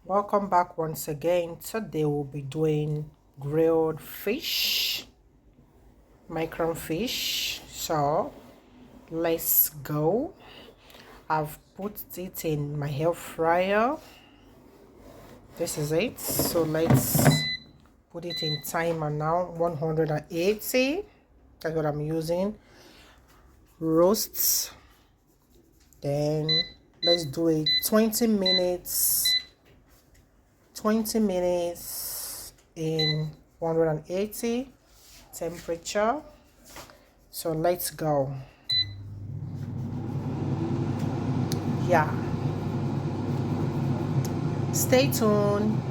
Welcome back once again. Today we'll be doing grilled fish, micron fish. So let's go. I've put it in my air fryer. This is it. So let's put it in timer now. 180. That's what I'm using. Roasts. Then let's do it 20 minutes. 20 minutes in 180 temperature. So let's go. Yeah, stay tuned,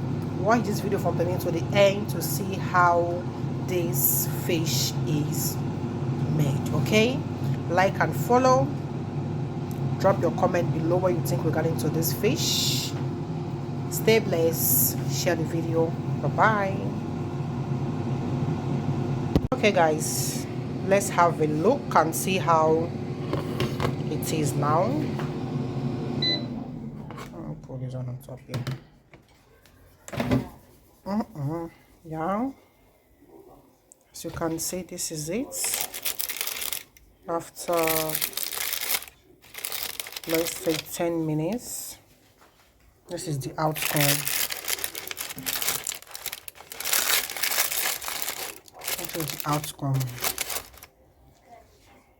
watch this video from beginning to the end to see how this fish is made. Okay, like and follow, drop your comment below what you think regarding to this fish. Stay blessed, share the video. Bye bye. Okay guys, let's have a look and see how it is now. I'll put this on top here. Yeah, as you can see, this is it after, let's say, 10 minutes. This is the outcome. This is the outcome.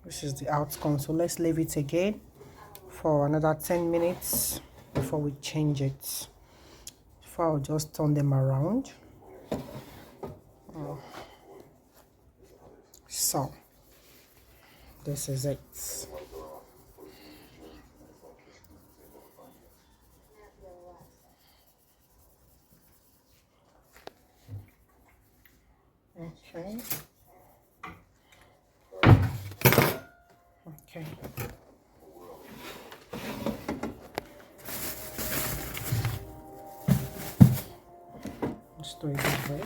This is the outcome. So let's leave it again for another 10 minutes before we change it. So I'll just turn them around. So this is it. Okay. Okay. Let's do it this way.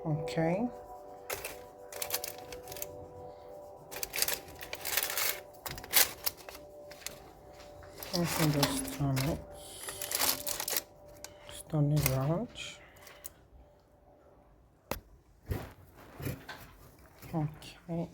Okay. I can just turn it. Just turn it around. Okay.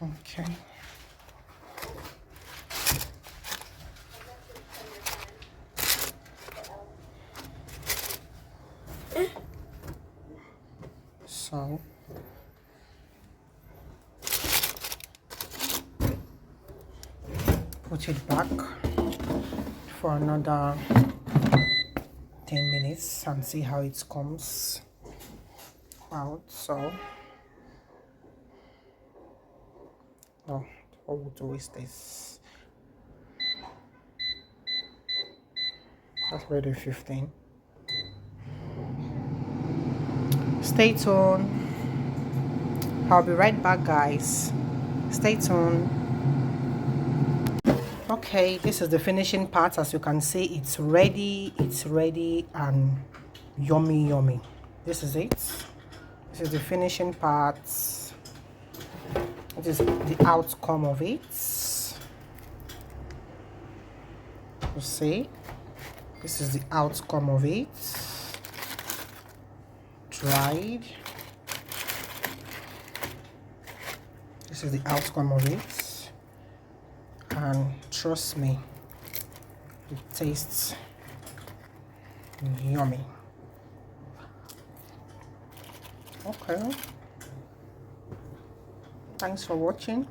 Okay. So put it back for another 10 minutes and see how it comes out. So what we'll do is this. That's ready 15. Stay tuned. I'll be right back, guys. Stay tuned. Okay, this is the finishing part. As you can see, it's ready and yummy. This is it. This is the finishing part. It is the outcome of it. You see, this is the outcome of it. Dried. This is the outcome of it, and trust me, it tastes yummy. Okay, thanks for watching.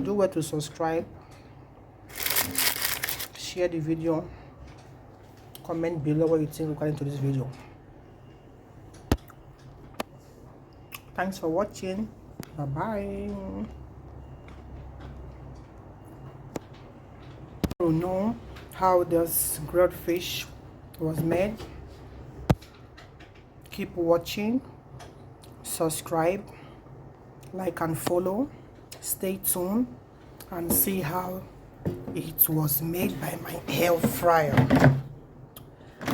Do well to subscribe, share the video, comment below what you think regarding to this video. Thanks for watching. Bye bye. To know how this grilled fish was made, keep watching, subscribe, like and follow. Stay tuned and see how it was made by my air fryer.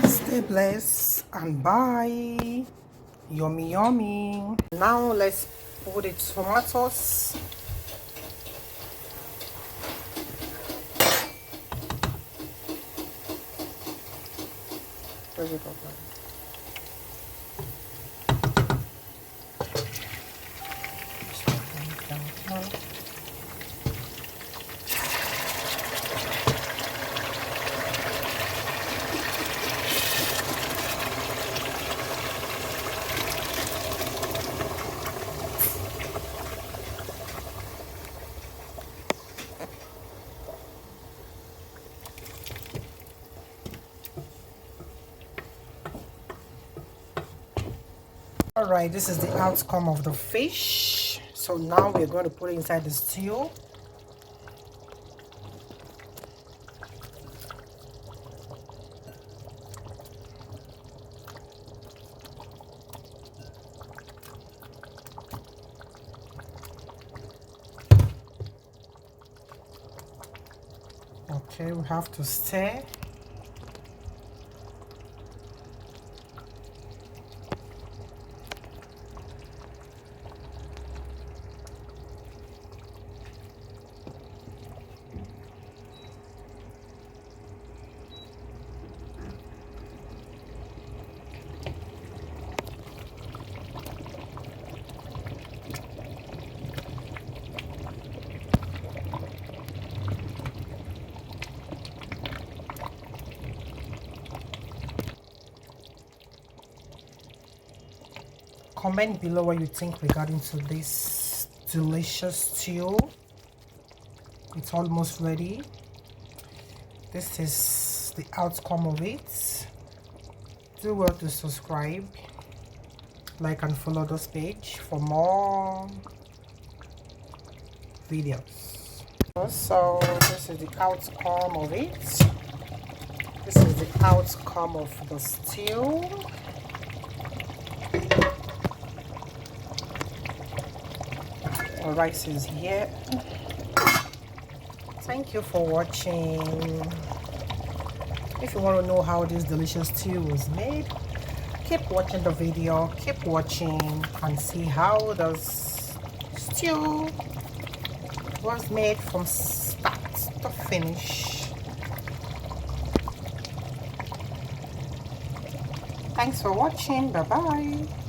Stay blessed and bye. Yummy yummy. Now let's put the tomatoes. Where's it open? All right, this is the outcome of the fish. So now we're going to put it inside the stew. Okay, we have to stir. Comment below what you think regarding to this delicious stew. It's almost ready. This is the outcome of it. Do well to subscribe, like and follow this page for more videos. So this is the outcome of it. This is the outcome of the stew. The rice is here. Thank you for watching. If you want to know how this delicious stew was made, keep watching the video, keep watching and see how the stew was made from start to finish. Thanks for watching. Bye bye.